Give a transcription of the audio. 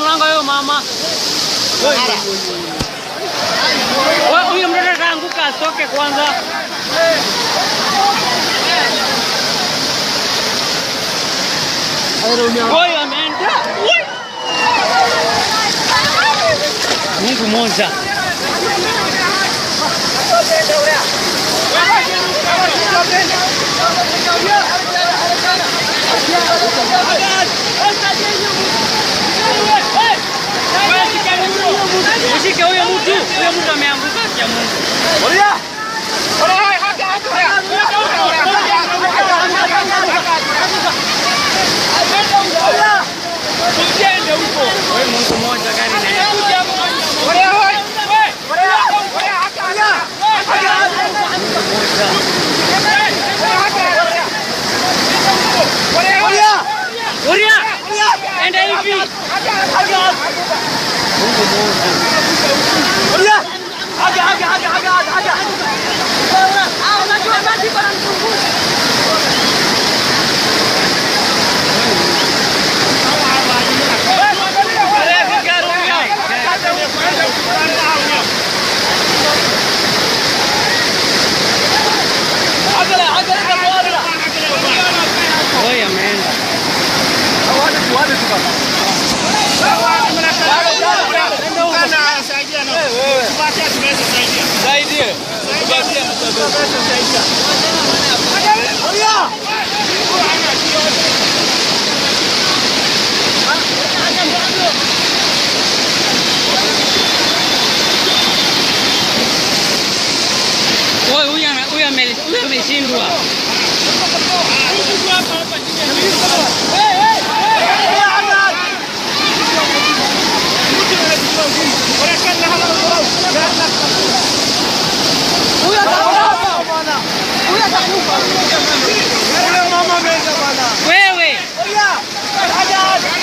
mlango huyo mama. Wewe huyo mtoto ataanguka atoke kwanza. Huyo ameenda. Mungu mmoja. Mshike huyo mtu ameanguka kia Mungu. Wewe Mungu mmoja gari na enda hivi. Mungu mmoja. Oi, ameenda. Huyu ameshindwa.